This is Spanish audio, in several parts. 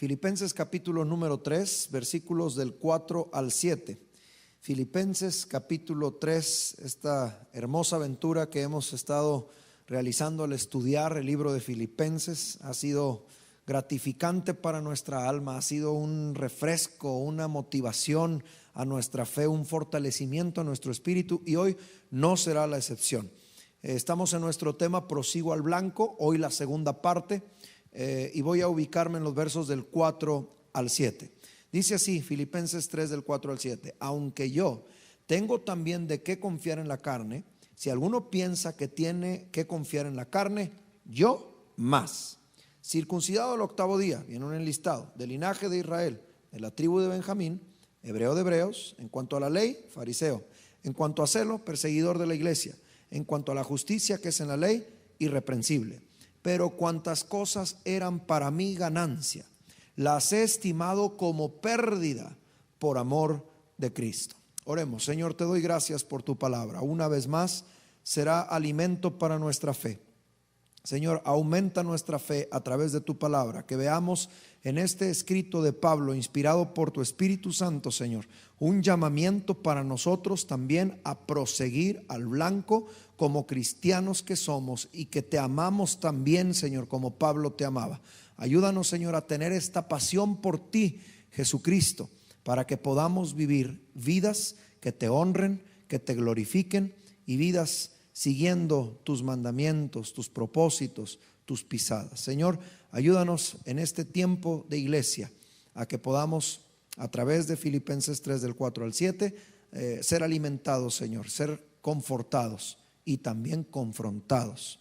Filipenses capítulo número 3, versículos del 4 al 7. Filipenses capítulo 3, esta hermosa aventura que hemos estado realizando al estudiar el libro de Filipenses ha sido gratificante para nuestra alma, ha sido un refresco, una motivación a nuestra fe, un fortalecimiento a nuestro espíritu, y hoy no será la excepción. Estamos en nuestro tema Prosigo al Blanco, hoy la segunda parte, y voy a ubicarme en los versos del 4 al 7. Dice así, Filipenses 3 del 4 al 7: aunque yo tengo también de qué confiar en la carne, si alguno piensa que tiene que confiar en la carne, yo más. Circuncidado al octavo día, viene un enlistado, del linaje de Israel, de la tribu de Benjamín, hebreo de hebreos, en cuanto a la ley, fariseo, en cuanto a celo, perseguidor de la iglesia, en cuanto a la justicia que es en la ley, irreprensible. Pero cuantas cosas eran para mí ganancia, las he estimado como pérdida por amor de Cristo. Oremos. Señor, te doy gracias por tu palabra. Una vez más será alimento para nuestra fe. Señor, aumenta nuestra fe a través de tu palabra, que veamos en este escrito de Pablo, inspirado por tu Espíritu Santo, Señor, un llamamiento para nosotros también a proseguir al blanco como cristianos que somos y que te amamos también, Señor, como Pablo te amaba. Ayúdanos, Señor, a tener esta pasión por ti, Jesucristo, para que podamos vivir vidas que te honren, que te glorifiquen, y vidas siguiendo tus mandamientos, tus propósitos, tus pisadas. Señor, ayúdanos en este tiempo de iglesia a que podamos, a través de Filipenses 3 del 4 al 7, ser alimentados, Señor, ser confortados y también confrontados.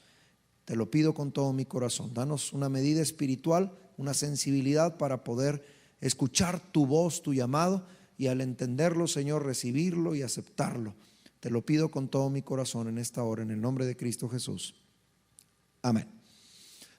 Te lo pido con todo mi corazón. Danos una medida espiritual, una sensibilidad para poder escuchar tu voz, tu llamado, y al entenderlo, Señor, recibirlo y aceptarlo. Te lo pido con todo mi corazón en esta hora, en el nombre de Cristo Jesús. Amén.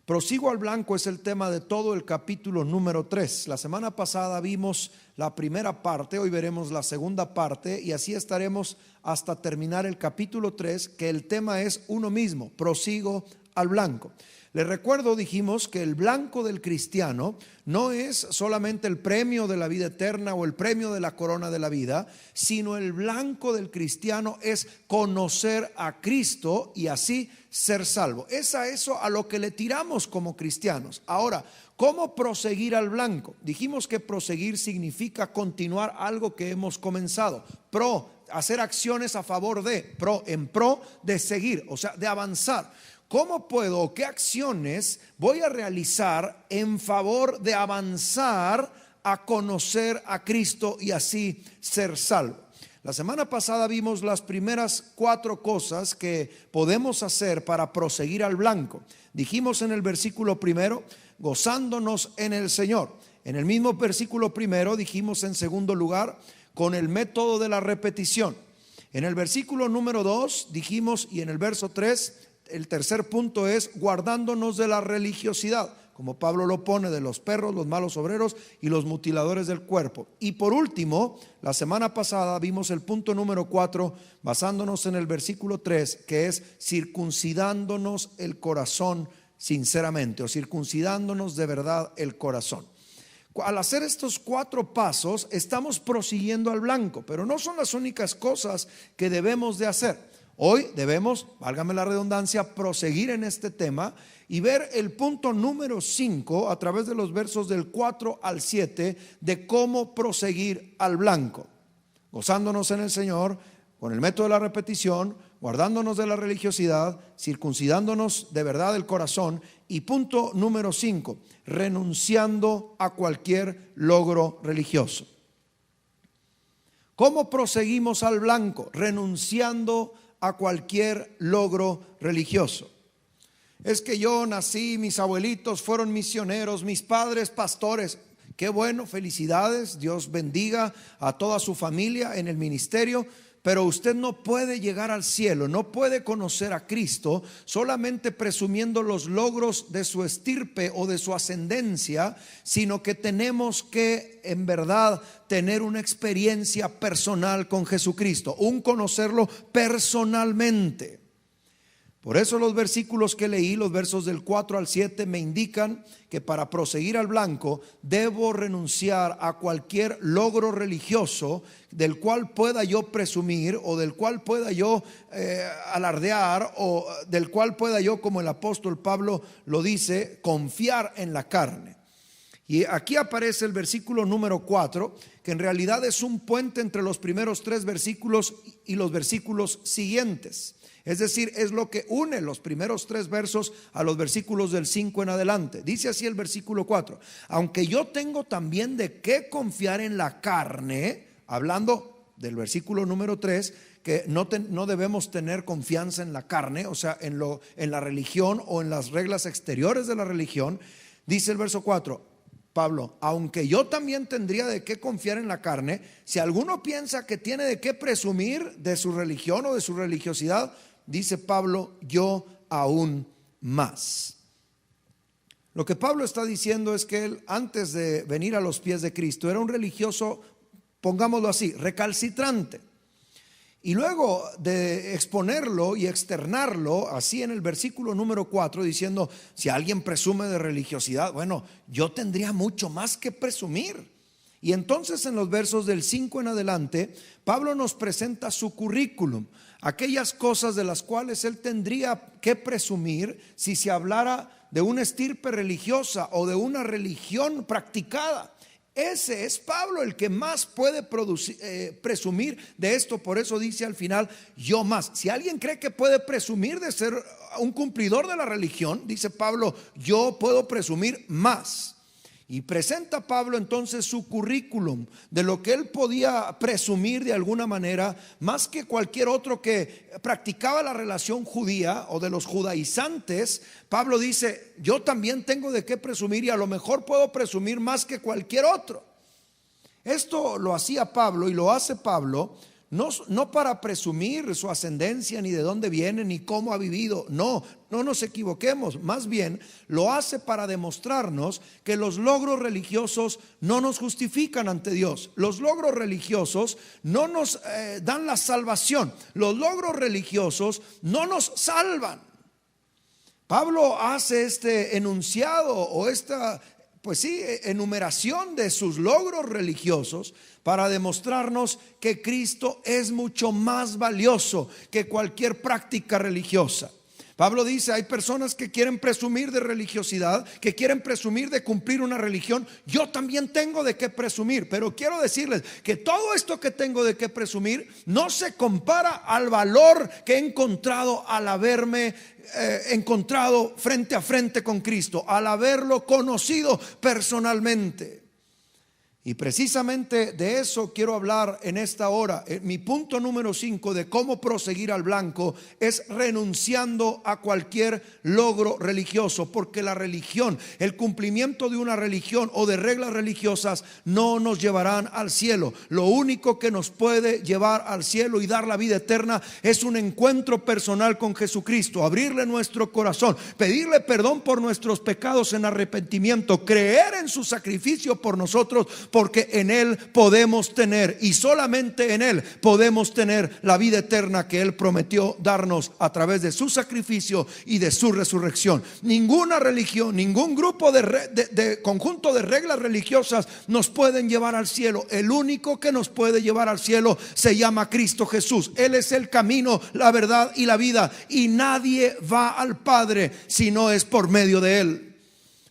Prosigo al blanco es el tema de todo el capítulo número 3. La semana pasada vimos la primera parte, hoy veremos la segunda parte, y así estaremos hasta terminar el capítulo 3, que el tema es uno mismo: prosigo al blanco. Les recuerdo, dijimos que el blanco del cristiano no es solamente el premio de la vida eterna o el premio de la corona de la vida, sino el blanco del cristiano es conocer a Cristo y así ser salvo. Es a eso a lo que le tiramos como cristianos. Ahora, ¿cómo proseguir al blanco? Dijimos que proseguir significa continuar algo que hemos comenzado. Hacer acciones a favor de, en pro de seguir, o sea, de avanzar. ¿Cómo puedo, qué acciones voy a realizar en favor de avanzar a conocer a Cristo y así ser salvo? La semana pasada vimos las primeras 4 cosas que podemos hacer para proseguir al blanco. Dijimos en el versículo primero, gozándonos en el Señor. En el mismo versículo primero dijimos en segundo lugar, con el método de la repetición. En el versículo número 2 dijimos, y en el verso 3, el tercer punto es guardándonos de la religiosidad, como Pablo lo pone, de los perros, los malos obreros y los mutiladores del cuerpo. Y por último, la semana pasada vimos el punto número 4, basándonos en el versículo 3, que es circuncidándonos el corazón sinceramente, o circuncidándonos de verdad el corazón. Al hacer estos 4 pasos estamos prosiguiendo al blanco, pero no son las únicas cosas que debemos de hacer. Hoy debemos, válgame la redundancia, proseguir en este tema y ver el punto número 5 a través de los versos del 4 al 7 de cómo proseguir al blanco. Gozándonos en el Señor, con el método de la repetición, guardándonos de la religiosidad, circuncidándonos de verdad el corazón, y punto número 5, renunciando a cualquier logro religioso. ¿Cómo proseguimos al blanco? Renunciando a cualquier logro religioso. Es que yo nací, mis abuelitos fueron misioneros, mis padres pastores. Qué bueno, felicidades, Dios bendiga a toda su familia en el ministerio, pero usted no puede llegar al cielo, no puede conocer a Cristo solamente presumiendo los logros de su estirpe o de su ascendencia, sino que tenemos que en verdad tener una experiencia personal con Jesucristo, un conocerlo personalmente. Por eso los versículos que leí, los versos del 4 al 7, me indican que para proseguir al blanco debo renunciar a cualquier logro religioso del cual pueda yo presumir, o del cual pueda yo alardear, o del cual pueda yo, como el apóstol Pablo lo dice, confiar en la carne. Y aquí aparece el versículo número 4, que en realidad es un puente entre los primeros 3 versículos y los versículos siguientes. Es decir, es lo que une los primeros 3 versos a los versículos del 5 en adelante. Dice así el versículo 4: aunque yo tengo también de qué confiar en la carne, hablando del versículo número 3, que no debemos tener confianza en la carne, o sea, en la religión o en las reglas exteriores de la religión. Dice el verso 4, Pablo: aunque yo también tendría de qué confiar en la carne, si alguno piensa que tiene de qué presumir de su religión o de su religiosidad, dice Pablo, yo aún más. Lo que Pablo está diciendo es que él, antes de venir a los pies de Cristo, era un religioso, pongámoslo así, recalcitrante. Y luego de exponerlo y externarlo así en el versículo número 4, diciendo: si alguien presume de religiosidad, bueno, yo tendría mucho más que presumir. Y entonces en los versos del 5 en adelante, Pablo nos presenta su currículum, aquellas cosas de las cuales él tendría que presumir si se hablara de una estirpe religiosa o de una religión practicada. Ese es Pablo el que más puede presumir de esto. Por eso dice al final, yo más. Si alguien cree que puede presumir de ser un cumplidor de la religión, dice Pablo, yo puedo presumir más. Y presenta Pablo entonces su currículum de lo que él podía presumir de alguna manera, más que cualquier otro que practicaba la relación judía o de los judaizantes. Pablo dice: yo también tengo de qué presumir, y a lo mejor puedo presumir más que cualquier otro. Esto lo hacía Pablo y lo hace Pablo no para presumir su ascendencia, ni de dónde viene, ni cómo ha vivido. No nos equivoquemos. Más bien lo hace para demostrarnos que los logros religiosos no nos justifican ante Dios. Los logros religiosos no nos dan la salvación. Los logros religiosos no nos salvan. Pablo hace este enunciado o esta enumeración de sus logros religiosos para demostrarnos que Cristo es mucho más valioso que cualquier práctica religiosa. Pablo dice: hay personas que quieren presumir de religiosidad, que quieren presumir de cumplir una religión. Yo también tengo de qué presumir, pero quiero decirles que todo esto que tengo de qué presumir no se compara al valor que he encontrado al haberme encontrado frente a frente con Cristo, al haberlo conocido personalmente. Y precisamente de eso quiero hablar en esta hora. Mi punto número 5 de cómo proseguir al blanco es renunciando a cualquier logro religioso, porque la religión, el cumplimiento de una religión o de reglas religiosas no nos llevarán al cielo. Lo único que nos puede llevar al cielo y dar la vida eterna es un encuentro personal con Jesucristo, abrirle nuestro corazón, pedirle perdón por nuestros pecados en arrepentimiento, creer en su sacrificio por nosotros, porque en Él podemos tener, y solamente en Él podemos tener, la vida eterna que Él prometió darnos a través de su sacrificio y de su resurrección. Ninguna religión, ningún grupo de conjunto de reglas religiosas nos pueden llevar al cielo. El único que nos puede llevar al cielo se llama Cristo Jesús. Él es el camino, la verdad y la vida, y nadie va al Padre si no es por medio de Él.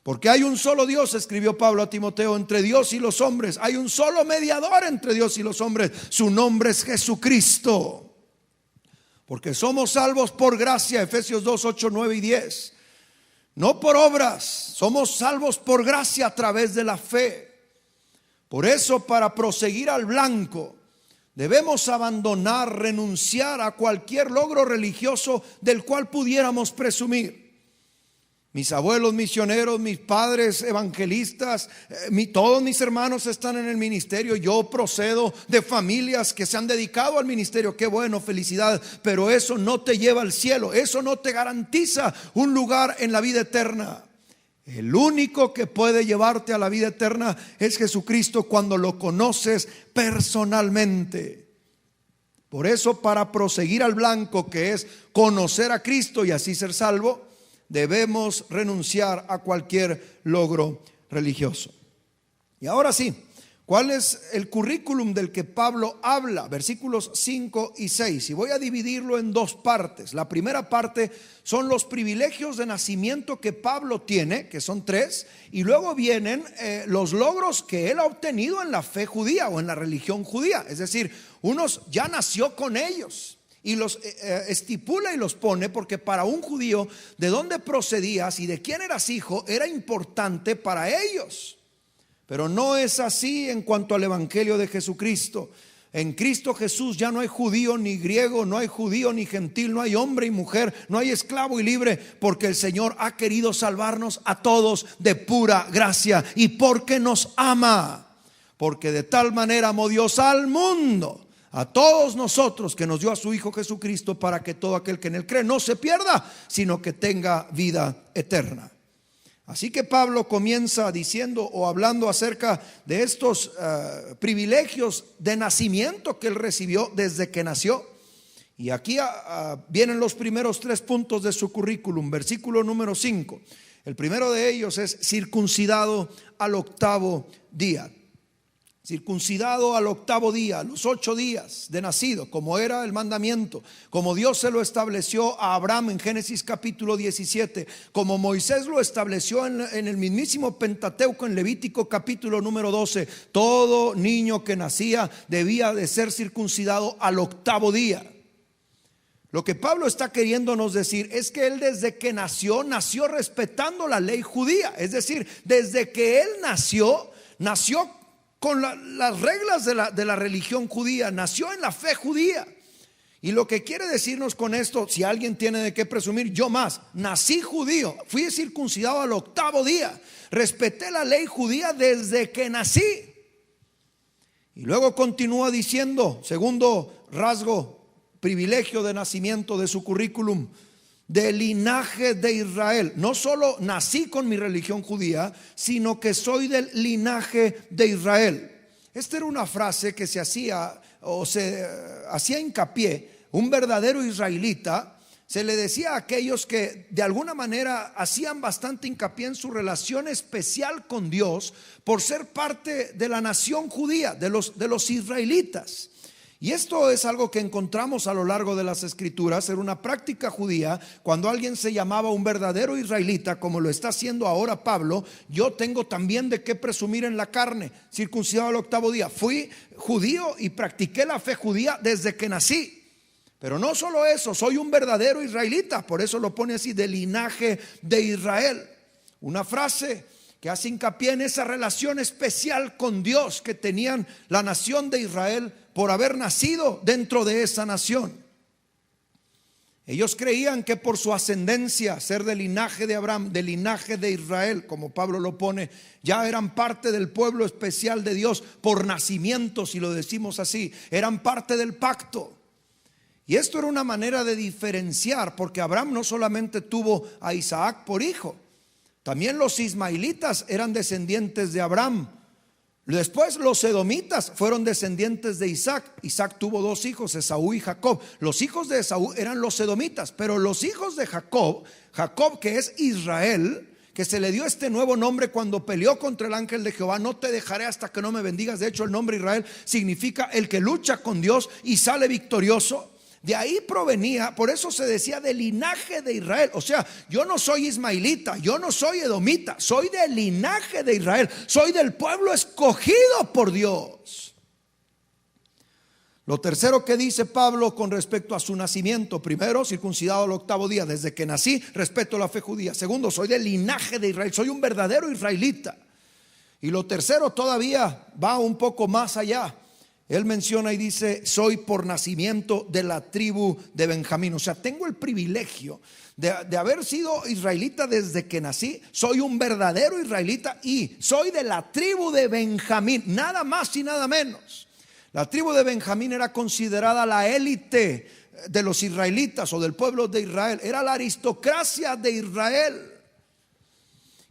Porque hay un solo Dios, escribió Pablo a Timoteo, entre Dios y los hombres. Hay un solo mediador entre Dios y los hombres. Su nombre es Jesucristo. Porque somos salvos por gracia, Efesios 2, 8, 9 y 10. No por obras, somos salvos por gracia a través de la fe. Por eso, para proseguir al blanco, debemos abandonar, renunciar a cualquier logro religioso del cual pudiéramos presumir. Mis abuelos misioneros, mis padres evangelistas, todos mis hermanos están en el ministerio. Yo procedo de familias que se han dedicado al ministerio. Qué bueno, felicidades. Pero eso no te lleva al cielo. Eso no te garantiza un lugar en la vida eterna. El único que puede llevarte a la vida eterna es Jesucristo cuando lo conoces personalmente. Por eso, para proseguir al blanco, que es conocer a Cristo y así ser salvo, debemos renunciar a cualquier logro religioso. Y ahora sí, ¿cuál es el currículum del que Pablo habla? Versículos 5 y 6. Y voy a dividirlo en dos partes. La primera parte son los privilegios de nacimiento que Pablo tiene, que son 3. Y luego vienen los logros que él ha obtenido en la fe judía o en la religión judía. Es decir, unos ya nació con ellos. Y los estipula y los pone porque para un judío, de dónde procedías y de quién eras hijo era importante para ellos. Pero no es así en cuanto al evangelio de Jesucristo. En Cristo Jesús ya no hay judío ni griego, no hay judío ni gentil, no hay hombre y mujer, no hay esclavo y libre, porque el Señor ha querido salvarnos a todos de pura gracia y porque nos ama. Porque de tal manera amó Dios al mundo, a todos nosotros, que nos dio a su Hijo Jesucristo, para que todo aquel que en él cree no se pierda, sino que tenga vida eterna. Así que Pablo comienza diciendo o hablando acerca de estos privilegios de nacimiento que él recibió desde que nació. Y aquí vienen los primeros 3 puntos de su currículum. Versículo número 5. El primero de ellos es circuncidado al 8º día. Circuncidado al 8º día, los 8 días de nacido, como era el mandamiento, como Dios se lo estableció a Abraham en Génesis capítulo 17, como Moisés lo estableció en el mismísimo Pentateuco en Levítico capítulo número 12. Todo niño que nacía debía de ser circuncidado al 8º día. Lo que Pablo está queriéndonos decir es que él desde que nació respetando la ley judía. Es decir, desde que él nació con las reglas de la religión judía, nació en la fe judía. Y lo que quiere decirnos con esto, si alguien tiene de qué presumir, yo más, nací judío, fui circuncidado al 8º día, respeté la ley judía desde que nací. Y luego continúa diciendo, segundo rasgo, privilegio de nacimiento de su currículum, del linaje de Israel. No solo nací con mi religión judía, sino que soy del linaje de Israel. Esta era una frase que se hacía hincapié. Un verdadero israelita se le decía a aquellos que de alguna manera hacían bastante hincapié en su relación especial con Dios por ser parte de la nación judía, de los israelitas. Y esto es algo que encontramos a lo largo de las escrituras. Era una práctica judía. Cuando alguien se llamaba un verdadero israelita, como lo está haciendo ahora Pablo, yo tengo también de qué presumir en la carne. Circuncidado al 8º día. Fui judío y practiqué la fe judía desde que nací. Pero no solo eso, soy un verdadero israelita. Por eso lo pone así, del linaje de Israel. Una frase que hace hincapié en esa relación especial con Dios que tenían la nación de Israel por haber nacido dentro de esa nación. Ellos creían que por su ascendencia, ser del linaje de Abraham, del linaje de Israel, como Pablo lo pone, ya eran parte del pueblo especial de Dios por nacimiento, si lo decimos así, eran parte del pacto. Y esto era una manera de diferenciar, porque Abraham no solamente tuvo a Isaac por hijo, también los ismaelitas eran descendientes de Abraham. Después los edomitas fueron descendientes de Isaac. Isaac tuvo 2 hijos, Esaú y Jacob. Los hijos de Esaú eran los edomitas, pero los hijos de Jacob, que es Israel, que se le dio este nuevo nombre cuando peleó contra el ángel de Jehová: no te dejaré hasta que no me bendigas. De hecho, el nombre Israel significa el que lucha con Dios y sale victorioso. De ahí provenía, por eso se decía del linaje de Israel. O sea, yo no soy ismaelita, yo no soy edomita, soy del linaje de Israel, soy del pueblo escogido por Dios. Lo tercero que dice Pablo con respecto a su nacimiento: primero, circuncidado al 8º día, desde que nací respeto la fe judía. Segundo, soy del linaje de Israel, soy un verdadero israelita. Y lo tercero todavía va un poco más allá. Él menciona y dice: soy por nacimiento de la tribu de Benjamín. O sea, tengo el privilegio de haber sido israelita desde que nací. Soy un verdadero israelita y soy de la tribu de Benjamín, nada más y nada menos. La tribu de Benjamín era considerada la élite de los israelitas o del pueblo de Israel. Era la aristocracia de Israel.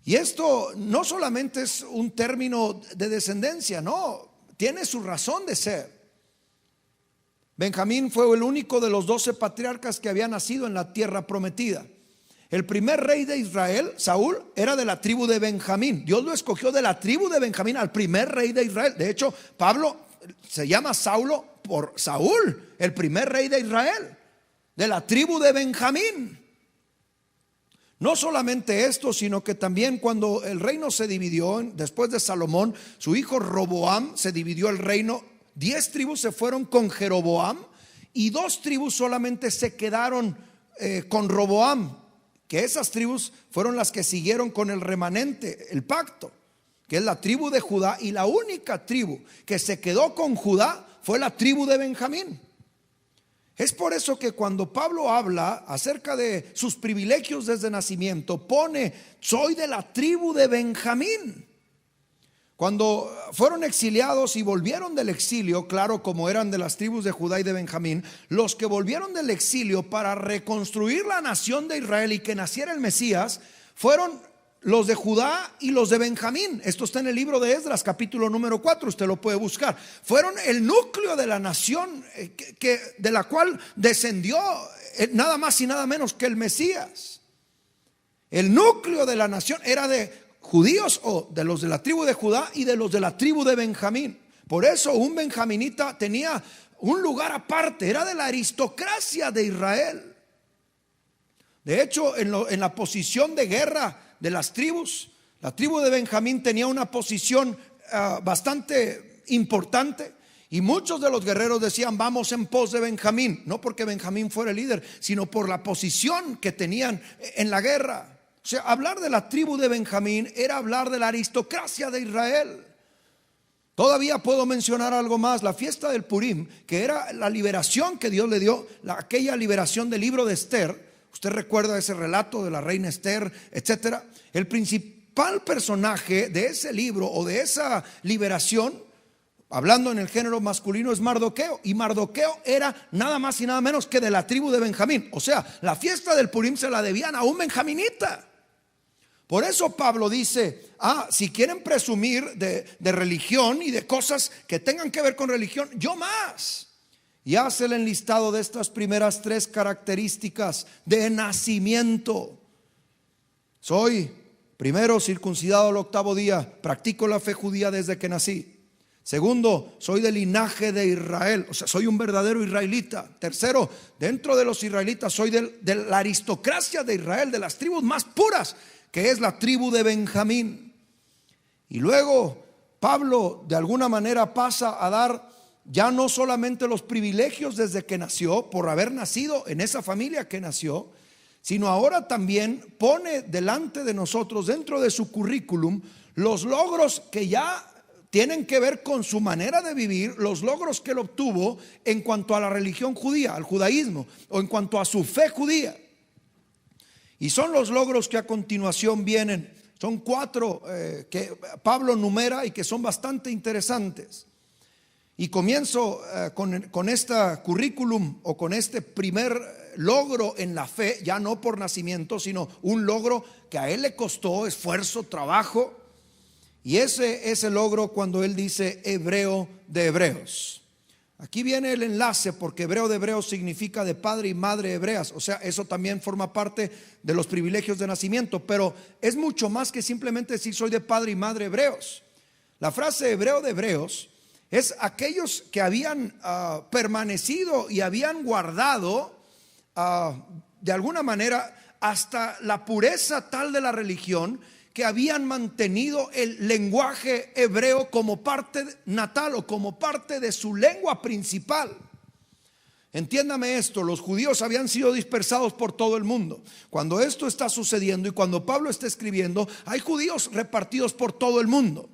Y esto no solamente es un término de descendencia, no, tiene su razón de ser. Benjamín fue el único de los 12 patriarcas que había nacido en la tierra prometida. El primer rey de Israel, Saúl, era de la tribu de Benjamín. Dios lo escogió de la tribu de Benjamín al primer rey de Israel. De hecho, Pablo se llama Saulo por Saúl, el primer rey de Israel, de la tribu de Benjamín. No solamente esto, sino que también cuando el reino se dividió, después de Salomón, su hijo Roboam, se dividió el reino. 10 tribus se fueron con Jeroboam y 2 tribus solamente se quedaron con Roboam, que esas tribus fueron las que siguieron con el remanente, el pacto, que es la tribu de Judá, y la única tribu que se quedó con Judá fue la tribu de Benjamín. Es por eso que cuando Pablo habla acerca de sus privilegios desde nacimiento, pone: soy de la tribu de Benjamín. Cuando fueron exiliados y volvieron del exilio, claro, como eran de las tribus de Judá y de Benjamín, los que volvieron del exilio para reconstruir la nación de Israel y que naciera el Mesías, fueron los de Judá y los de Benjamín. Esto está en el libro de Esdras, capítulo número 4, usted lo puede buscar. Fueron el núcleo de la nación de la cual descendió nada más y nada menos que el Mesías. El núcleo de la nación era de judíos, o de los de la tribu de Judá y de los de la tribu de Benjamín. Por eso un benjaminita tenía un lugar aparte, era de la aristocracia de Israel. De hecho, en la posición de guerra de las tribus, la tribu de Benjamín tenía una posición bastante importante, y muchos de los guerreros decían: vamos en pos de Benjamín, no porque Benjamín fuera el líder, sino por la posición que tenían en la guerra. O sea, hablar de la tribu de Benjamín era hablar de la aristocracia de Israel. Todavía puedo mencionar algo más: la fiesta del Purim, que era la liberación que Dios le dio, aquella liberación del libro de Esther. Usted recuerda ese relato de la reina Esther, etcétera. El principal personaje de ese libro o de esa liberación, hablando en el género masculino, es Mardoqueo. Y Mardoqueo era nada más y nada menos que de la tribu de Benjamín. O sea, la fiesta del Purim se la debían a un benjaminita. Por eso Pablo dice: si quieren presumir de religión y de cosas que tengan que ver con religión, yo más. Y hace el enlistado de estas primeras 3 características de nacimiento. Soy, primero, circuncidado al 8º día, practico la fe judía desde que nací. Segundo, soy del linaje de Israel, o sea, soy un verdadero israelita. Tercero, dentro de los israelitas soy de la aristocracia de Israel, de las tribus más puras, que es la tribu de Benjamín. Y luego Pablo de alguna manera pasa a dar ya no solamente los privilegios desde que nació, por haber nacido en esa familia que nació, sino ahora también pone delante de nosotros, dentro de su currículum, los logros que ya tienen que ver con su manera de vivir, los logros que él obtuvo en cuanto a la religión judía, al judaísmo, o en cuanto a su fe judía. Y son los logros que a continuación vienen. Son 4 que Pablo numera y que son bastante interesantes. Y comienzo con este currículum, o con este primer logro en la fe, ya no por nacimiento, sino un logro que a él le costó esfuerzo, trabajo. Y ese logro cuando él dice hebreo de hebreos. Aquí viene el enlace, porque hebreo de hebreos significa de padre y madre hebreas. O sea, eso también forma parte de los privilegios de nacimiento, pero es mucho más que simplemente decir soy de padre y madre hebreos. La frase hebreo de hebreos es aquellos que habían permanecido y habían guardado de alguna manera hasta la pureza tal de la religión, que habían mantenido el lenguaje hebreo como parte natal o como parte de su lengua principal. Entiéndame esto: los judíos habían sido dispersados por todo el mundo. Cuando esto está sucediendo y cuando Pablo está escribiendo, hay judíos repartidos por todo el mundo.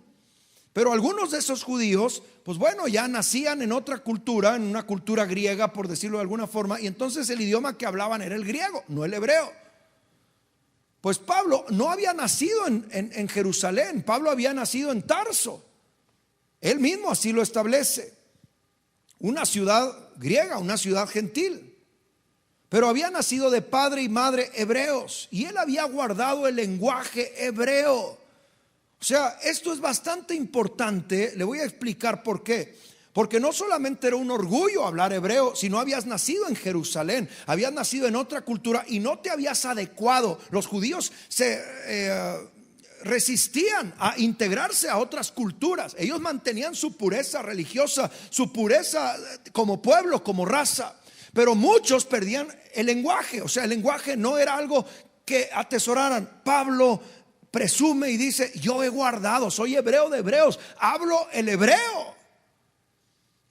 Pero algunos de esos judíos, pues bueno, ya nacían en otra cultura, en una cultura griega, por decirlo de alguna forma, y entonces el idioma que hablaban era el griego, no el hebreo. Pues Pablo no había nacido en Jerusalén, Pablo había nacido en Tarso. Él mismo así lo establece. Una ciudad griega, una ciudad gentil. Pero había nacido de padre y madre hebreos, y él había guardado el lenguaje hebreo. O sea, esto es bastante importante. Le voy a explicar por qué. Porque no solamente era un orgullo hablar hebreo, sino habías nacido en Jerusalén, habías nacido en otra cultura y no te habías adecuado. Los judíos se resistían a integrarse a otras culturas. Ellos mantenían su pureza religiosa, su pureza como pueblo, como raza. Pero muchos perdían el lenguaje. O sea, el lenguaje no era algo que atesoraran. Pablo presume y dice: yo he guardado, soy hebreo de hebreos, hablo el hebreo.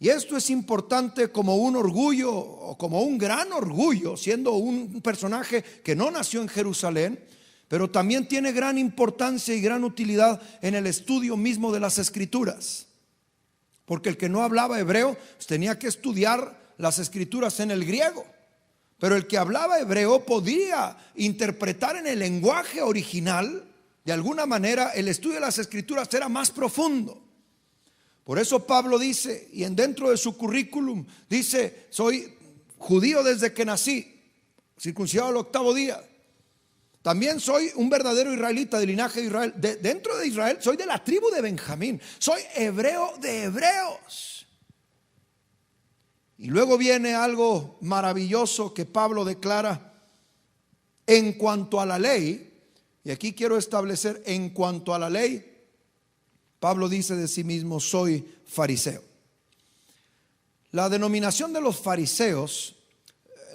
Y esto es importante como un orgullo, o como un gran orgullo, siendo un personaje que no nació en Jerusalén, pero también tiene gran importancia y gran utilidad en el estudio mismo de las Escrituras. Porque el que no hablaba hebreo pues tenía que estudiar las Escrituras en el griego. Pero el que hablaba hebreo podía interpretar en el lenguaje original. De alguna manera el estudio de las Escrituras era más profundo. Por eso Pablo dice, y dentro de su currículum dice: soy judío desde que nací, circuncidado al 8º día. También soy un verdadero israelita del linaje de Israel. Dentro de Israel soy de la tribu de Benjamín. Soy hebreo de hebreos. Y luego viene algo maravilloso que Pablo declara en cuanto a la ley. Y aquí quiero establecer: en cuanto a la ley, Pablo dice de sí mismo: soy fariseo. La denominación de los fariseos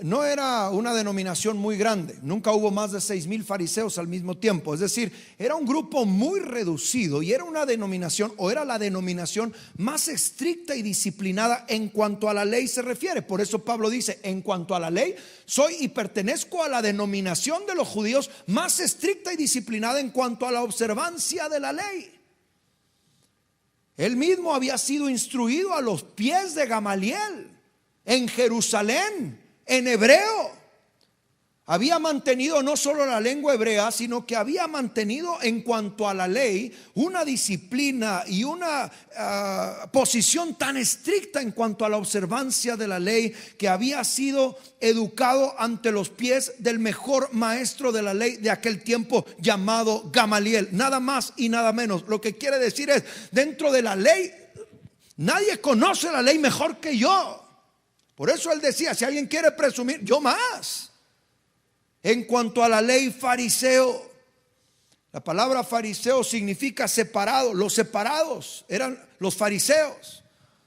no era una denominación muy grande. Nunca hubo más de 6,000 fariseos al mismo tiempo. Es decir, era un grupo muy reducido y era una denominación, o era la denominación más estricta y disciplinada en cuanto a la ley se refiere. Por eso Pablo dice: en cuanto a la ley, soy y pertenezco a la denominación de los judíos más estricta y disciplinada en cuanto a la observancia de la ley. Él mismo había sido instruido a los pies de Gamaliel en Jerusalén, en hebreo. Había mantenido no solo la lengua hebrea, sino que había mantenido en cuanto a la ley una disciplina y una posición tan estricta en cuanto a la observancia de la ley, que había sido educado ante los pies del mejor maestro de la ley de aquel tiempo, llamado Gamaliel. Nada más y nada menos. Lo que quiere decir es: dentro de la ley nadie conoce la ley mejor que yo. Por eso él decía: si alguien quiere presumir, yo más. En cuanto a la ley, fariseo. La palabra fariseo significa separado. Los separados eran los fariseos.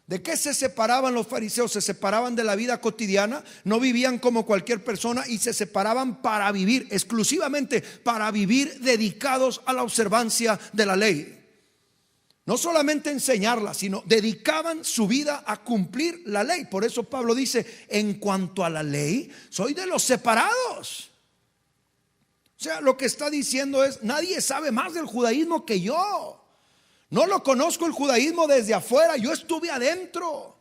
¿De qué se separaban los fariseos? Se separaban de la vida cotidiana. No vivían como cualquier persona y se separaban para vivir, exclusivamente para vivir dedicados a la observancia de la ley. No solamente enseñarla, sino dedicaban su vida a cumplir la ley. Por eso Pablo dice: en cuanto a la ley, soy de los separados. O sea, lo que está diciendo es: nadie sabe más del judaísmo que yo. No lo conozco el judaísmo desde afuera, yo estuve adentro.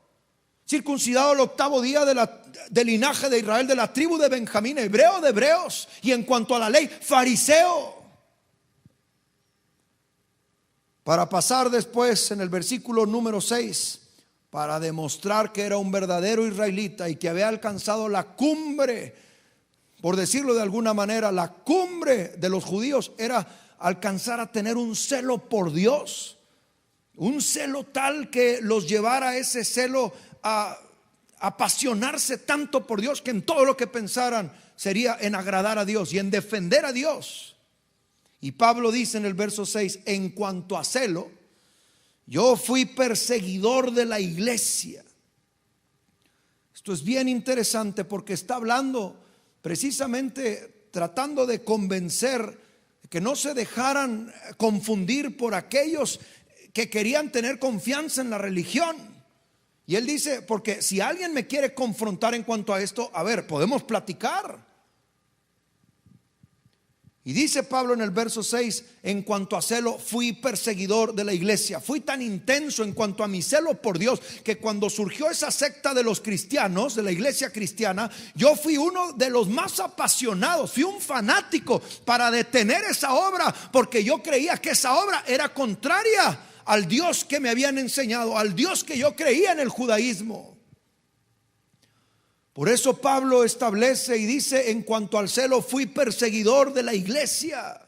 Circuncidado al 8º día del linaje de Israel, de la tribu de Benjamín, hebreo de hebreos. Y en cuanto a la ley, fariseo. Para pasar después en el versículo número 6, para demostrar que era un verdadero israelita y que había alcanzado la cumbre, por decirlo de alguna manera, la cumbre de los judíos era alcanzar a tener un celo por Dios. Un celo tal que los llevara a ese celo a apasionarse tanto por Dios, que en todo lo que pensaran sería en agradar a Dios y en defender a Dios. Y Pablo dice en el verso 6: en cuanto a celo, yo fui perseguidor de la iglesia. Esto es bien interesante porque está hablando precisamente, tratando de convencer que no se dejaran confundir por aquellos que querían tener confianza en la religión. Y él dice: porque si alguien me quiere confrontar en cuanto a esto, a ver, podemos platicar. Y dice Pablo en el verso 6: en cuanto a celo, fui perseguidor de la iglesia. Fui tan intenso en cuanto a mi celo por Dios, que cuando surgió esa secta de los cristianos, de la iglesia cristiana, yo fui uno de los más apasionados. Fui un fanático para detener esa obra, porque yo creía que esa obra era contraria al Dios que me habían enseñado, al Dios que yo creía en el judaísmo. Por eso Pablo establece y dice: en cuanto al celo, fui perseguidor de la iglesia.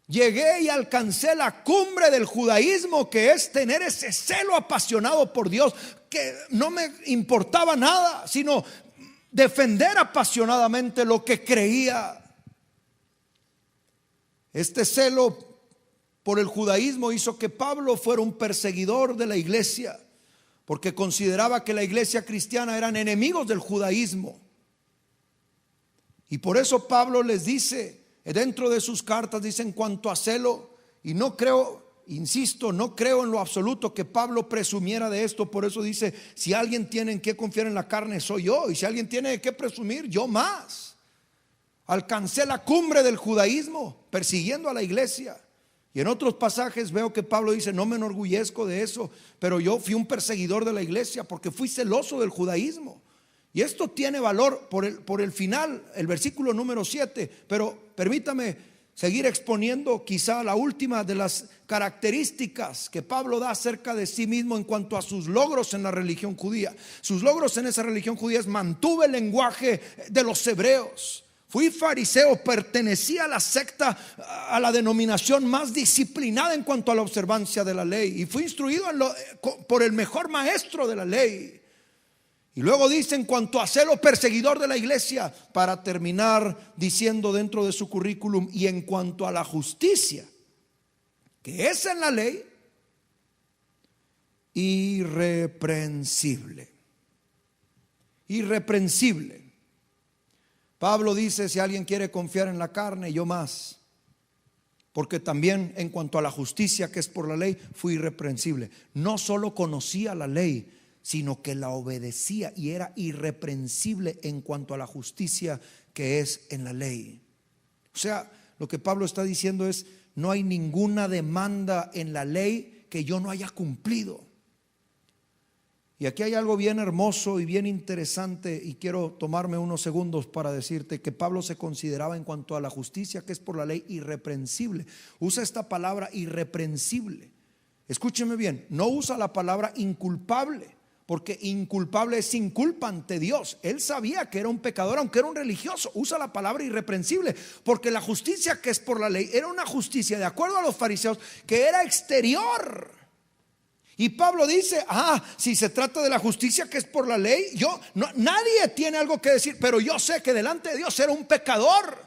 Llegué y alcancé la cumbre del judaísmo, que es tener ese celo apasionado por Dios, que no me importaba nada, sino defender apasionadamente lo que creía. Este celo por el judaísmo hizo que Pablo fuera un perseguidor de la iglesia, porque consideraba que la iglesia cristiana eran enemigos del judaísmo. Y por eso Pablo les dice, dentro de sus cartas, dice: en cuanto a celo, y no creo, insisto, no creo en lo absoluto que Pablo presumiera de esto. Por eso dice: si alguien tiene en qué confiar en la carne, soy yo, y si alguien tiene de qué presumir, yo más. Alcancé la cumbre del judaísmo persiguiendo a la iglesia. Y en otros pasajes veo que Pablo dice: no me enorgullezco de eso, pero yo fui un perseguidor de la iglesia porque fui celoso del judaísmo. Y esto tiene valor por el final, el versículo número 7. Pero permítame seguir exponiendo quizá la última de las características que Pablo da acerca de sí mismo en cuanto a sus logros en la religión judía. Sus logros en esa religión judía es: mantuve el lenguaje de los hebreos. Fui fariseo, pertenecía a la secta, a la denominación más disciplinada en cuanto a la observancia de la ley, y fui instruido por el mejor maestro de la ley. Y luego dice: en cuanto a celo, perseguidor de la iglesia, para terminar diciendo dentro de su currículum: y en cuanto a la justicia que es en la ley, irreprensible. Irreprensible. Pablo dice: si alguien quiere confiar en la carne, yo más, porque también en cuanto a la justicia que es por la ley, fui irreprensible. No solo conocía la ley, sino que la obedecía, y era irreprensible en cuanto a la justicia que es en la ley. O sea, lo que Pablo está diciendo es: no hay ninguna demanda en la ley que yo no haya cumplido. Y aquí hay algo bien hermoso y bien interesante, y quiero tomarme unos segundos para decirte que Pablo se consideraba en cuanto a la justicia que es por la ley irreprensible. Usa esta palabra irreprensible. Escúcheme bien, no usa la palabra inculpable, porque inculpable es sin culpa ante Dios. Él sabía que era un pecador, aunque era un religioso. Usa la palabra irreprensible, porque la justicia que es por la ley era una justicia, de acuerdo a los fariseos, que era exterior. Y Pablo dice: si se trata de la justicia que es por la ley, nadie tiene algo que decir, pero yo sé que delante de Dios era un pecador.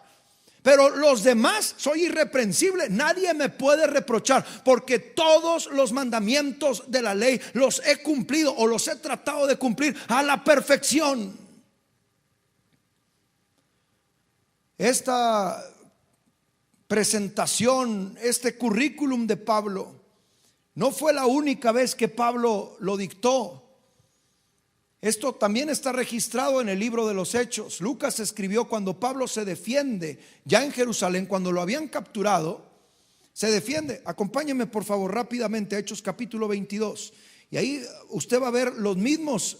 Pero los demás soy irreprensible, nadie me puede reprochar, porque todos los mandamientos de la ley los he cumplido, o los he tratado de cumplir a la perfección. Esta presentación, este currículum de Pablo, no fue la única vez que Pablo lo dictó. Esto también está registrado en el libro de los Hechos. Lucas escribió cuando Pablo se defiende ya en Jerusalén, cuando lo habían capturado, se defiende. Acompáñenme por favor rápidamente a Hechos capítulo 22. Y ahí usted va a ver los mismos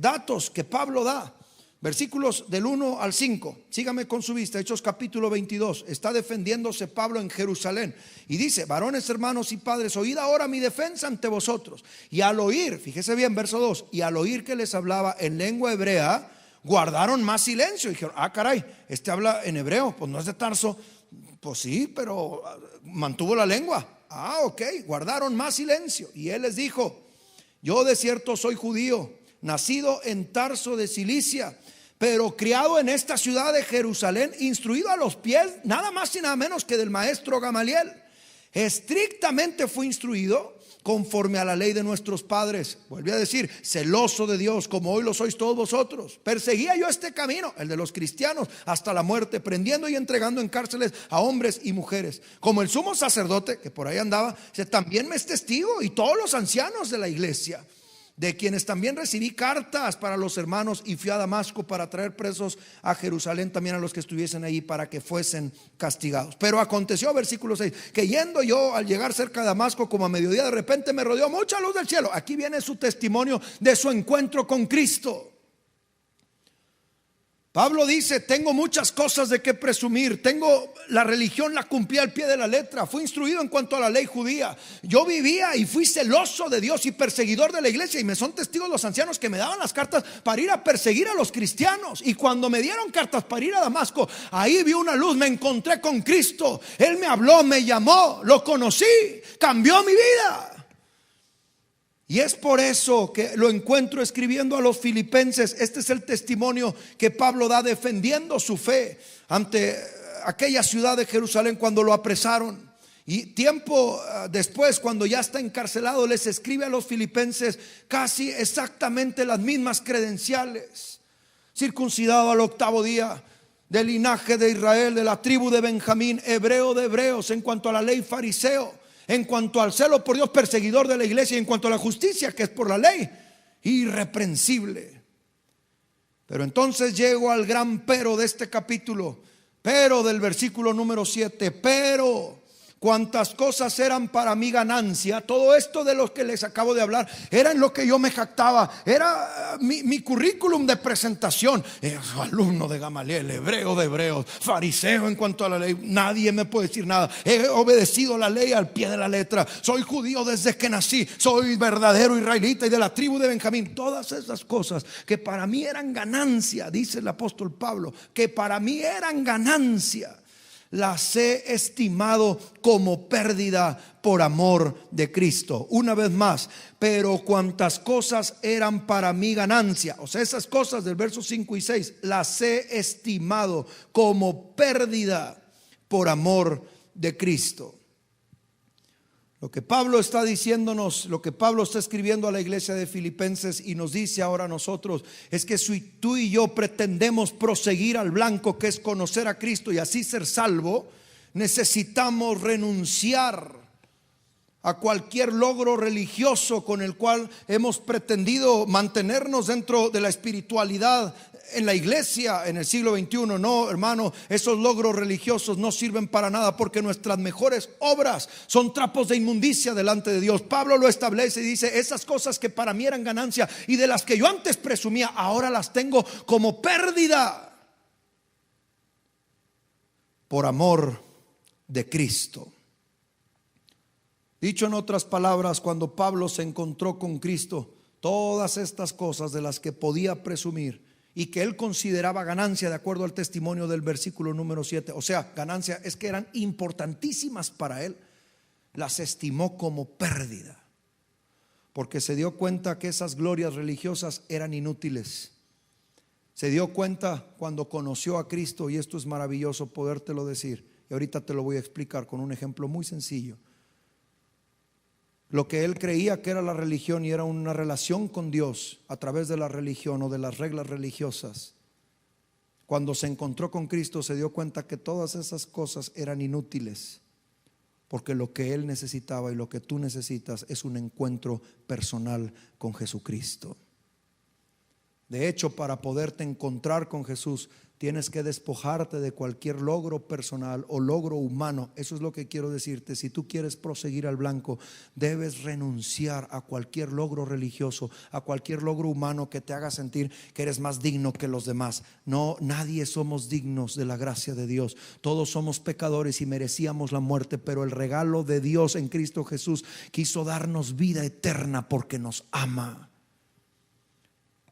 datos que Pablo da. Versículos del 1 al 5. Sígame con su vista. Hechos capítulo 22. Está defendiéndose Pablo en Jerusalén y dice: varones, hermanos y padres, oíd ahora mi defensa ante vosotros. Y al oír, fíjese bien, verso 2, y al oír que les hablaba en lengua hebrea, guardaron más silencio. Y dijeron: caray, este habla en hebreo, pues no es de Tarso. Pues sí, pero mantuvo la lengua. Ok, guardaron más silencio. Y él les dijo: yo de cierto soy judío, nacido en Tarso de Cilicia, pero criado en esta ciudad de Jerusalén, instruido a los pies nada más y nada menos que del maestro Gamaliel. Estrictamente fue instruido conforme a la ley de nuestros padres. Vuelve a decir: celoso de Dios, como hoy lo sois todos vosotros. Perseguía yo este camino, el de los cristianos, hasta la muerte, prendiendo y entregando en cárceles a hombres y mujeres. Como el sumo sacerdote, que por ahí andaba, también me es testigo, y todos los ancianos de la iglesia, de quienes también recibí cartas para los hermanos, y fui a Damasco para traer presos a Jerusalén también a los que estuviesen allí, para que fuesen castigados. Pero aconteció, versículo 6, que yendo yo al llegar cerca de Damasco, como a mediodía, de repente me rodeó mucha luz del cielo. Aquí viene su testimonio de su encuentro con Cristo. Pablo dice: tengo muchas cosas de que presumir. Tengo la religión, la cumplí al pie de la letra. Fui instruido en cuanto a la ley judía. Yo vivía y fui celoso de Dios y perseguidor de la iglesia. Y me son testigos los ancianos que me daban las cartas para ir a perseguir a los cristianos. Y cuando me dieron cartas para ir a Damasco, ahí vi una luz, me encontré con Cristo. Él me habló, me llamó, lo conocí, cambió mi vida. Y es por eso que lo encuentro escribiendo a los filipenses. Este es el testimonio que Pablo da defendiendo su fe ante aquella ciudad de Jerusalén cuando lo apresaron. Y tiempo después, cuando ya está encarcelado, les escribe a los filipenses casi exactamente las mismas credenciales: circuncidado al 8º día, del linaje de Israel, de la tribu de Benjamín, hebreo de hebreos, en cuanto a la ley fariseo, en cuanto al celo por Dios, perseguidor de la iglesia, y en cuanto a la justicia que es por la ley, irreprensible. Pero entonces llego al gran pero de este capítulo, pero del versículo número 7. Pero cuantas cosas eran para mi ganancia, todo esto de los que les acabo de hablar, era en lo que yo me jactaba, era mi currículum de presentación: alumno de Gamaliel, hebreo de hebreos, fariseo en cuanto a la ley, nadie me puede decir nada, he obedecido la ley al pie de la letra, soy judío desde que nací, soy verdadero israelita y de la tribu de Benjamín. Todas esas cosas que para mí eran ganancia, dice el apóstol Pablo, que para mí eran ganancia, las he estimado como pérdida por amor de Cristo. Una vez más, pero cuantas cosas eran para mí ganancia, o sea, esas cosas del verso 5 y 6, las he estimado como pérdida por amor de Cristo. Lo que Pablo está diciéndonos, lo que Pablo está escribiendo a la iglesia de Filipenses y nos dice ahora a nosotros, es que si tú y yo pretendemos proseguir al blanco, que es conocer a Cristo y así ser salvo, necesitamos renunciar a cualquier logro religioso con el cual hemos pretendido mantenernos dentro de la espiritualidad en la iglesia en el siglo XXI. No, hermano, esos logros religiosos no sirven para nada, porque nuestras mejores obras son trapos de inmundicia delante de Dios. Pablo lo establece y dice: esas cosas que para mí eran ganancia y de las que yo antes presumía, ahora las tengo como pérdida por amor de Cristo. Dicho en otras palabras, cuando Pablo se encontró con Cristo, todas estas cosas de las que podía presumir y que él consideraba ganancia, de acuerdo al testimonio del versículo número 7, o sea, ganancia es que eran importantísimas para él, las estimó como pérdida, porque se dio cuenta que esas glorias religiosas eran inútiles. Se dio cuenta cuando conoció a Cristo, y esto es maravilloso podértelo decir, y ahorita te lo voy a explicar con un ejemplo muy sencillo. Lo que él creía que era la religión y era una relación con Dios a través de la religión o de las reglas religiosas, cuando se encontró con Cristo se dio cuenta que todas esas cosas eran inútiles, porque lo que él necesitaba y lo que tú necesitas es un encuentro personal con Jesucristo. De hecho, para poderte encontrar con Jesús, tienes que despojarte de cualquier logro personal o logro humano. Eso es lo que quiero decirte. Si tú quieres proseguir al blanco, debes renunciar a cualquier logro religioso, a cualquier logro humano que te haga sentir que eres más digno que los demás. No, nadie somos dignos de la gracia de Dios. Todos somos pecadores y merecíamos la muerte, pero el regalo de Dios en Cristo Jesús quiso darnos vida eterna porque nos ama.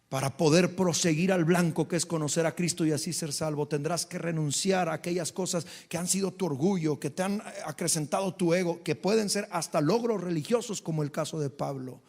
Para poder proseguir al blanco, que es conocer a Cristo y así ser salvo, tendrás que renunciar a aquellas cosas que han sido tu orgullo, que te han acrecentado tu ego, que pueden ser hasta logros religiosos, como el caso de Pablo.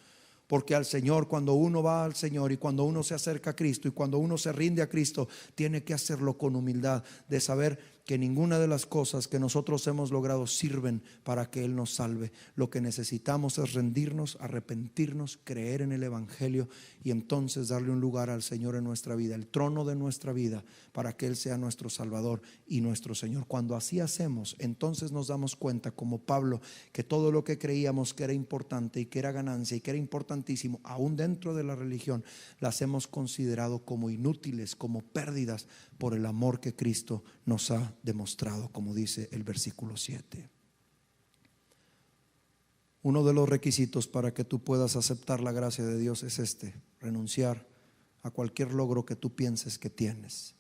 Porque al Señor, cuando uno va al Señor y cuando uno se acerca a Cristo y cuando uno se rinde a Cristo, tiene que hacerlo con humildad, de saber que ninguna de las cosas que nosotros hemos logrado sirven para que Él nos salve. Lo que necesitamos es rendirnos, arrepentirnos, creer en el Evangelio y entonces darle un lugar al Señor en nuestra vida, el trono de nuestra vida, para que Él sea nuestro Salvador y nuestro Señor. Cuando así hacemos, entonces nos damos cuenta, como Pablo, que todo lo que creíamos que era importante y que era ganancia y que era importantísimo, aún dentro de la religión, las hemos considerado como inútiles, como pérdidas, por el amor que Cristo nos ha demostrado, como dice el versículo 7. Uno de los requisitos para que tú puedas aceptar la gracia de Dios es renunciar a cualquier logro que tú pienses que tienes.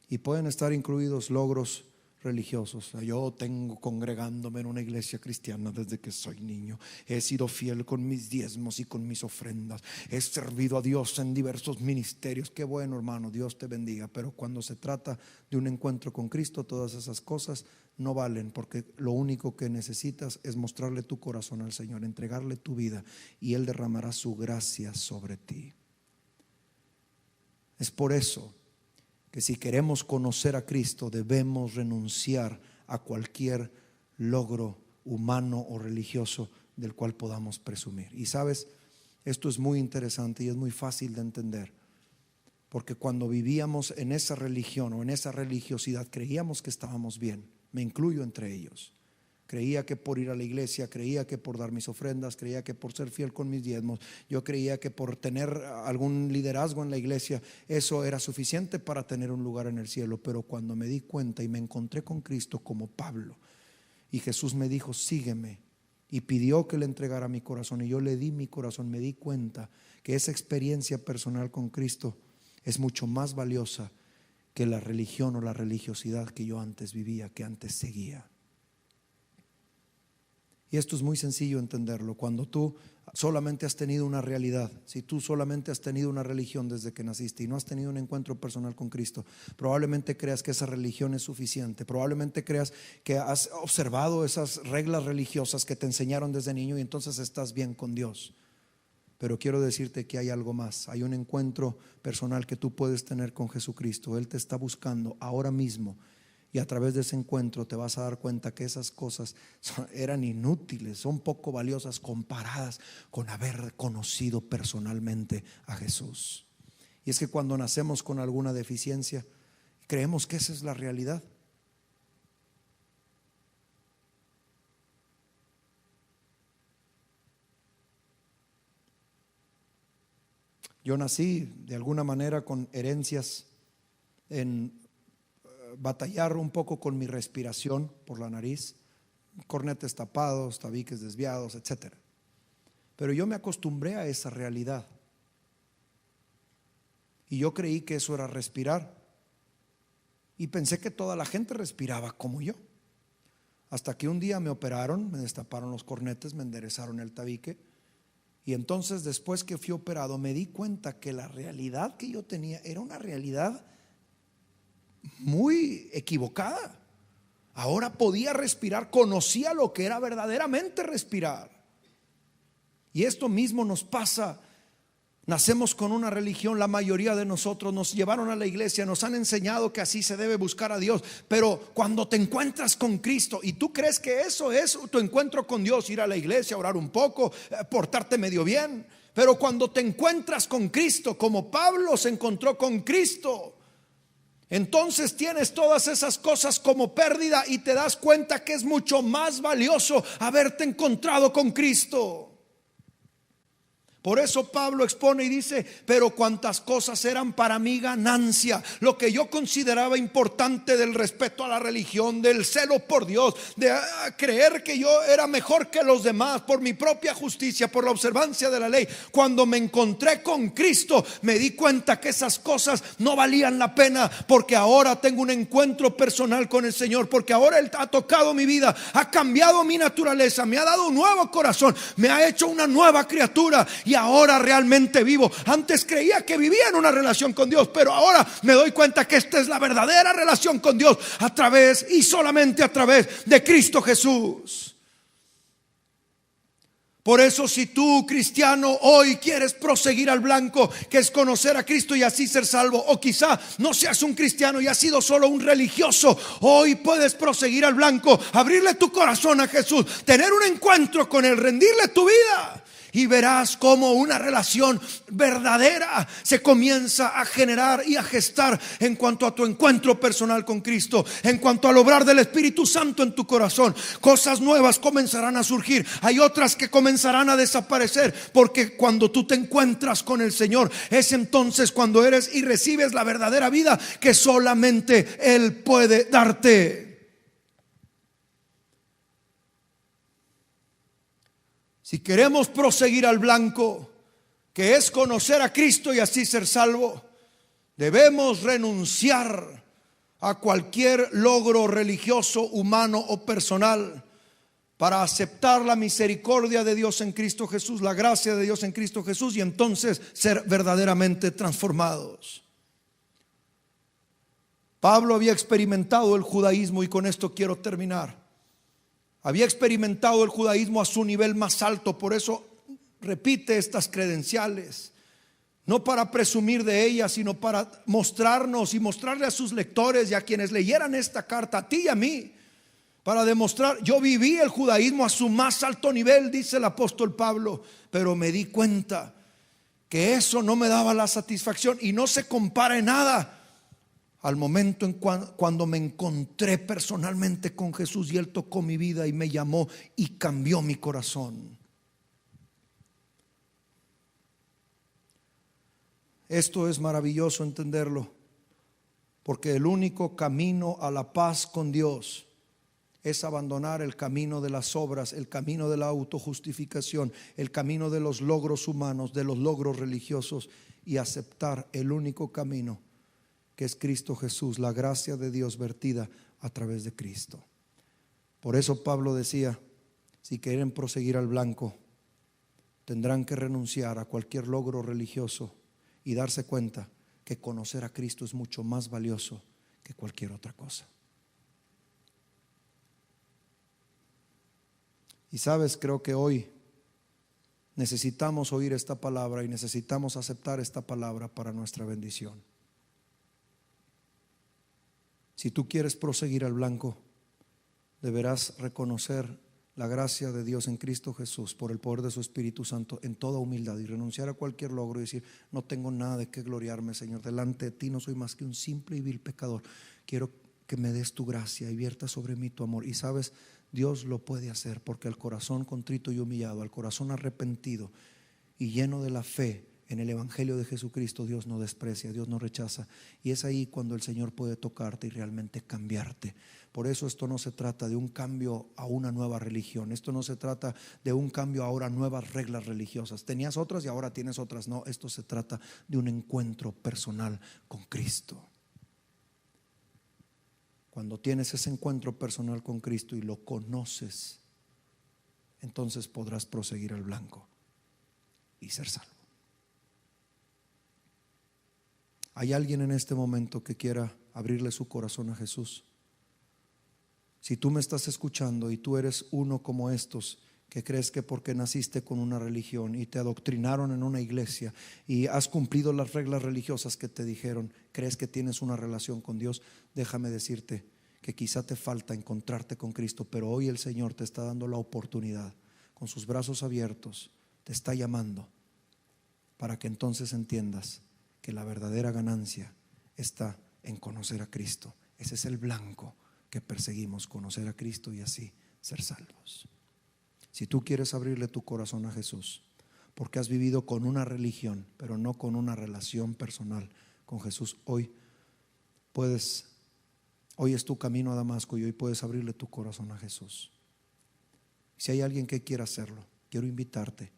Y pueden estar incluidos logros religiosos. Yo tengo congregándome en una iglesia cristiana desde que soy niño. He sido fiel con mis diezmos y con mis ofrendas. He servido a Dios en diversos ministerios. Qué bueno, hermano, Dios te bendiga. Pero cuando se trata de un encuentro con Cristo, todas esas cosas no valen, porque lo único que necesitas es mostrarle tu corazón al Señor, entregarle tu vida, y Él derramará su gracia sobre ti. Es por eso que si queremos conocer a Cristo, debemos renunciar a cualquier logro humano o religioso del cual podamos presumir. Y sabes, esto es muy interesante y es muy fácil de entender, porque cuando vivíamos en esa religión o en esa religiosidad, creíamos que estábamos bien. Me incluyo entre ellos. Creía que por ir a la iglesia, creía que por dar mis ofrendas, creía que por ser fiel con mis diezmos, yo creía que por tener algún liderazgo en la iglesia, eso era suficiente para tener un lugar en el cielo. Pero cuando me di cuenta y me encontré con Cristo como Pablo, y Jesús me dijo: sígueme, y pidió que le entregara mi corazón, y yo le di mi corazón, me di cuenta que esa experiencia personal con Cristo es mucho más valiosa que la religión o la religiosidad que yo antes vivía, que antes seguía. Y esto es muy sencillo entenderlo. Cuando tú solamente has tenido una realidad, si tú solamente has tenido una religión desde que naciste y no has tenido un encuentro personal con Cristo, probablemente creas que esa religión es suficiente. Probablemente creas que has observado esas reglas religiosas que te enseñaron desde niño y entonces estás bien con Dios. Pero quiero decirte que hay algo más. Hay un encuentro personal que tú puedes tener con Jesucristo. Él te está buscando ahora mismo. Y a través de ese encuentro te vas a dar cuenta que esas cosas eran inútiles, son poco valiosas comparadas con haber conocido personalmente a Jesús. Y es que cuando nacemos con alguna deficiencia, creemos que esa es la realidad. Yo nací de alguna manera con herencias en batallar un poco con mi respiración por la nariz, cornetes tapados, tabiques desviados, etc. Pero yo me acostumbré a esa realidad y yo creí que eso era respirar, y pensé que toda la gente respiraba como yo, hasta que un día me operaron, me destaparon los cornetes, me enderezaron el tabique, y entonces después que fui operado me di cuenta que la realidad que yo tenía era una realidad muy equivocada. Ahora podía respirar, conocía lo que era verdaderamente respirar. Y esto mismo nos pasa. Nacemos con una religión, la mayoría de nosotros nos llevaron a la iglesia, nos han enseñado que así se debe buscar a Dios, pero cuando te encuentras con Cristo y tú crees que eso es tu encuentro con Dios, ir a la iglesia, orar un poco, portarte medio bien, pero cuando te encuentras con Cristo, como Pablo se encontró con Cristo, entonces tienes todas esas cosas como pérdida y te das cuenta que es mucho más valioso haberte encontrado con Cristo. Por eso Pablo expone y dice: pero cuantas cosas eran para mí ganancia, lo que yo consideraba importante, del respeto a la religión, del celo por Dios, de creer que yo era mejor que los demás por mi propia justicia, por la observancia de la ley, cuando me encontré con Cristo me di cuenta que esas cosas no valían la pena, porque ahora tengo un encuentro personal con el Señor, porque ahora Él ha tocado mi vida, ha cambiado mi naturaleza, me ha dado un nuevo corazón, me ha hecho una nueva criatura, y ahora realmente vivo. Antes creía que vivía en una relación con Dios, pero ahora me doy cuenta que esta es la verdadera relación con Dios, a través y solamente a través de Cristo Jesús. Por eso, si tú, cristiano, hoy quieres proseguir al blanco, que es conocer a Cristo y así ser salvo, o quizá no seas un cristiano y has sido solo un religioso, hoy puedes proseguir al blanco, abrirle tu corazón a Jesús, tener un encuentro con Él, rendirle tu vida, y verás cómo una relación verdadera se comienza a generar y a gestar en cuanto a tu encuentro personal con Cristo, en cuanto al obrar del Espíritu Santo en tu corazón. Cosas nuevas comenzarán a surgir, hay otras que comenzarán a desaparecer, porque cuando tú te encuentras con el Señor, es entonces cuando eres y recibes la verdadera vida que solamente Él puede darte. Si queremos proseguir al blanco, que es conocer a Cristo y así ser salvo, debemos renunciar a cualquier logro religioso, humano o personal, para aceptar la misericordia de Dios en Cristo Jesús, la gracia de Dios en Cristo Jesús, y entonces ser verdaderamente transformados. Pablo había experimentado el judaísmo, y con esto quiero terminar. Había experimentado el judaísmo a su nivel más alto, por eso repite estas credenciales, no para presumir de ellas, sino para mostrarnos y mostrarle a sus lectores y a quienes leyeran esta carta, a ti y a mí, para demostrar: yo viví el judaísmo a su más alto nivel, dice el apóstol Pablo, pero me di cuenta que eso no me daba la satisfacción y no se compara en nada al momento en cuando me encontré personalmente con Jesús y Él tocó mi vida y me llamó y cambió mi corazón. Esto es maravilloso entenderlo, porque el único camino a la paz con Dios es abandonar el camino de las obras, el camino de la autojustificación, el camino de los logros humanos, de los logros religiosos, y aceptar el único camino, que es Cristo Jesús, la gracia de Dios vertida a través de Cristo. Por eso Pablo decía: si quieren proseguir al blanco, tendrán que renunciar a cualquier logro religioso y darse cuenta que conocer a Cristo es mucho más valioso que cualquier otra cosa. Y sabes, creo que hoy necesitamos oír esta palabra y necesitamos aceptar esta palabra para nuestra bendición. Si tú quieres proseguir al blanco, deberás reconocer la gracia de Dios en Cristo Jesús por el poder de su Espíritu Santo en toda humildad, y renunciar a cualquier logro y decir: no tengo nada de qué gloriarme, Señor, delante de ti no soy más que un simple y vil pecador. Quiero que me des tu gracia y vierta sobre mí tu amor. Y sabes, Dios lo puede hacer, porque al corazón contrito y humillado, al corazón arrepentido y lleno de la fe en el Evangelio de Jesucristo, Dios no desprecia, Dios no rechaza. Y es ahí cuando el Señor puede tocarte y realmente cambiarte. Por eso esto no se trata de un cambio a una nueva religión. Esto no se trata de un cambio ahora a nuevas reglas religiosas. Tenías otras y ahora tienes otras. No, esto se trata de un encuentro personal con Cristo. Cuando tienes ese encuentro personal con Cristo y lo conoces, entonces podrás proseguir al blanco y ser salvo. ¿Hay alguien en este momento que quiera abrirle su corazón a Jesús? Si tú me estás escuchando y tú eres uno como estos, que crees que porque naciste con una religión y te adoctrinaron en una iglesia y has cumplido las reglas religiosas que te dijeron, crees que tienes una relación con Dios, déjame decirte que quizá te falta encontrarte con Cristo, pero hoy el Señor te está dando la oportunidad, con sus brazos abiertos, te está llamando para que entonces entiendas que la verdadera ganancia está en conocer a Cristo. Ese es el blanco que perseguimos, conocer a Cristo y así ser salvos. Si tú quieres abrirle tu corazón a Jesús, porque has vivido con una religión, pero no con una relación personal con Jesús, hoy es tu camino a Damasco y hoy puedes abrirle tu corazón a Jesús. Si hay alguien que quiera hacerlo, quiero invitarte.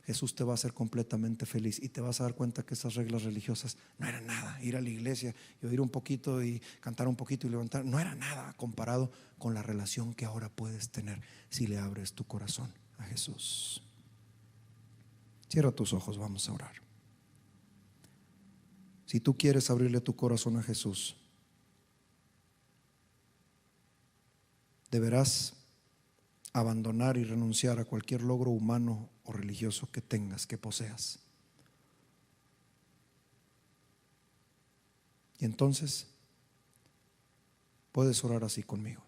Jesús te va a hacer completamente feliz y te vas a dar cuenta que esas reglas religiosas no eran nada. Ir a la iglesia y oír un poquito y cantar un poquito y levantar, no era nada comparado con la relación que ahora puedes tener si le abres tu corazón a Jesús. Cierra tus ojos, vamos a orar. Si tú quieres abrirle tu corazón a Jesús, deberás abandonar y renunciar a cualquier logro humano o religioso que tengas, que poseas. Y entonces puedes orar así conmigo.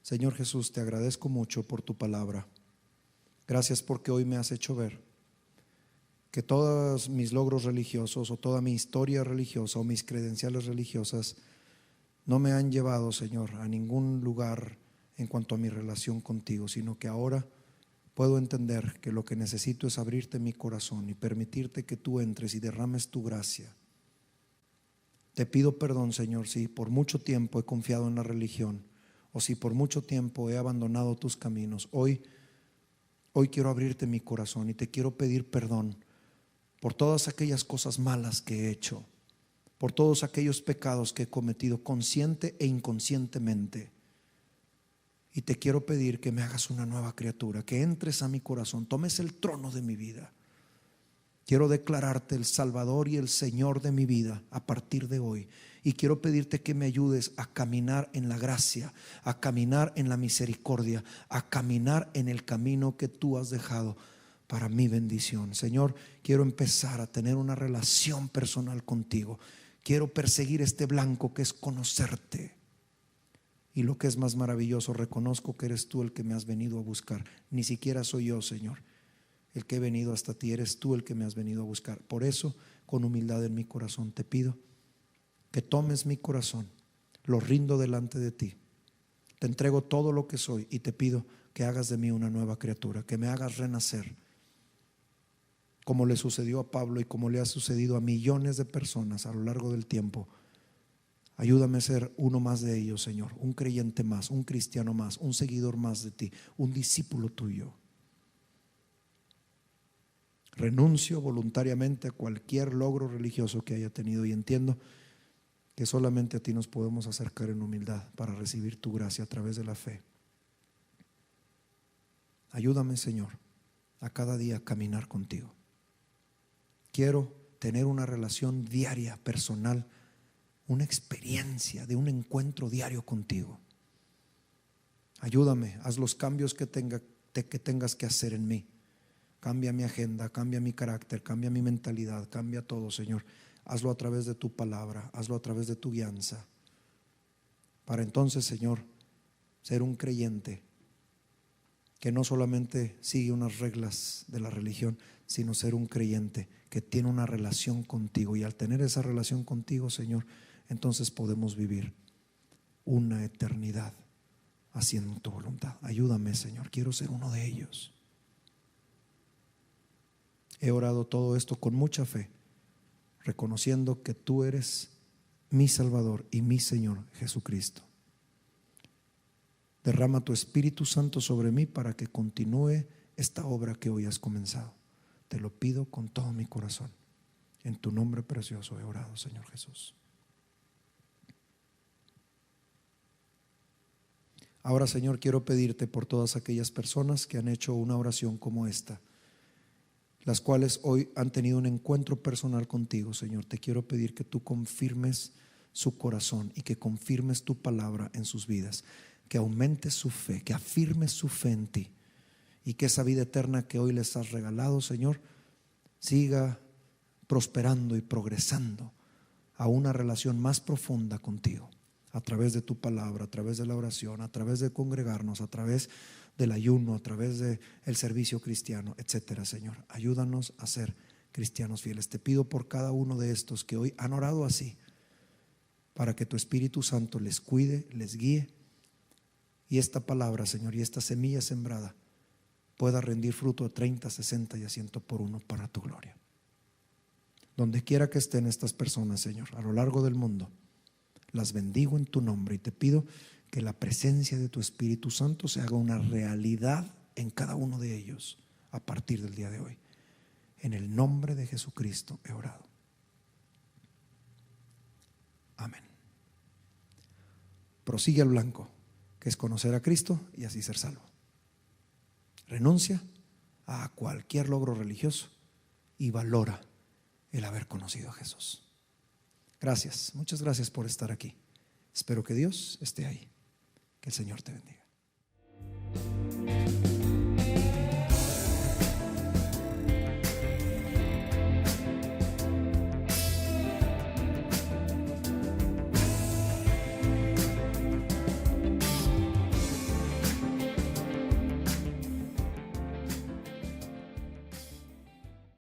Señor Jesús, te agradezco mucho por tu palabra. Gracias porque hoy me has hecho ver que todos mis logros religiosos o toda mi historia religiosa o mis credenciales religiosas no me han llevado, Señor, a ningún lugar en cuanto a mi relación contigo, sino que ahora puedo entender que lo que necesito es abrirte mi corazón y permitirte que tú entres y derrames tu gracia. Te pido perdón, Señor, si por mucho tiempo he confiado en la religión o si por mucho tiempo he abandonado tus caminos. Hoy quiero abrirte mi corazón y te quiero pedir perdón por todas aquellas cosas malas que he hecho, por todos aquellos pecados que he cometido consciente e inconscientemente. Y te quiero pedir que me hagas una nueva criatura, que entres a mi corazón, tomes el trono de mi vida. Quiero declararte el Salvador y el Señor de mi vida a partir de hoy. Y quiero pedirte que me ayudes a caminar en la gracia, a caminar en la misericordia, a caminar en el camino que tú has dejado para mi bendición. Señor, quiero empezar a tener una relación personal contigo. Quiero perseguir este blanco que es conocerte. Y lo que es más maravilloso, reconozco que eres tú el que me has venido a buscar. Ni siquiera soy yo, Señor, el que he venido hasta ti. Eres tú el que me has venido a buscar. Por eso, con humildad en mi corazón, te pido que tomes mi corazón, lo rindo delante de ti. Te entrego todo lo que soy y te pido que hagas de mí una nueva criatura, que me hagas renacer, como le sucedió a Pablo y como le ha sucedido a millones de personas a lo largo del tiempo. Ayúdame a ser uno más de ellos, Señor, un creyente más, un cristiano más, un seguidor más de ti, un discípulo tuyo. Renuncio voluntariamente a cualquier logro religioso que haya tenido y entiendo que solamente a ti nos podemos acercar en humildad para recibir tu gracia a través de la fe. Ayúdame, Señor, a cada día caminar contigo. Quiero tener una relación diaria, personal, una experiencia de un encuentro diario contigo. Ayúdame, haz los cambios que tengas que hacer en mí. Cambia mi agenda, cambia mi carácter, cambia mi mentalidad, cambia todo, Señor. Hazlo a través de tu palabra, hazlo a través de tu guianza. Para entonces, Señor, ser un creyente que no solamente sigue unas reglas de la religión, sino ser un creyente que tiene una relación contigo. Y al tener esa relación contigo, Señor, entonces podemos vivir una eternidad haciendo tu voluntad. Ayúdame, Señor, quiero ser uno de ellos. He orado todo esto con mucha fe, reconociendo que tú eres mi Salvador y mi Señor Jesucristo. Derrama tu Espíritu Santo sobre mí para que continúe esta obra que hoy has comenzado. Te lo pido con todo mi corazón. En tu nombre precioso he orado, Señor Jesús. Ahora, Señor, quiero pedirte por todas aquellas personas que han hecho una oración como esta, las cuales hoy han tenido un encuentro personal contigo, Señor. Te quiero pedir que tú confirmes su corazón y que confirmes tu palabra en sus vidas, que aumentes su fe, que afirmes su fe en ti y que esa vida eterna que hoy les has regalado, Señor, siga prosperando y progresando a una relación más profunda contigo, a través de tu palabra, a través de la oración, a través de congregarnos, a través del ayuno, a través del servicio cristiano, etcétera. Señor, ayúdanos a ser cristianos fieles. Te pido por cada uno de estos que hoy han orado así, para que tu Espíritu Santo les cuide, les guíe, y esta palabra, Señor, y esta semilla sembrada pueda rendir fruto a 30, 60 y a 100 por uno para tu gloria. Donde quiera que estén estas personas, Señor, a lo largo del mundo, las bendigo en tu nombre y te pido que la presencia de tu Espíritu Santo se haga una realidad en cada uno de ellos a partir del día de hoy. En el nombre de Jesucristo he orado. Amén. Prosigue al blanco, que es conocer a Cristo y así ser salvo. Renuncia a cualquier logro religioso y valora el haber conocido a Jesús. Gracias, muchas gracias por estar aquí. Espero que Dios esté ahí. Que el Señor te bendiga.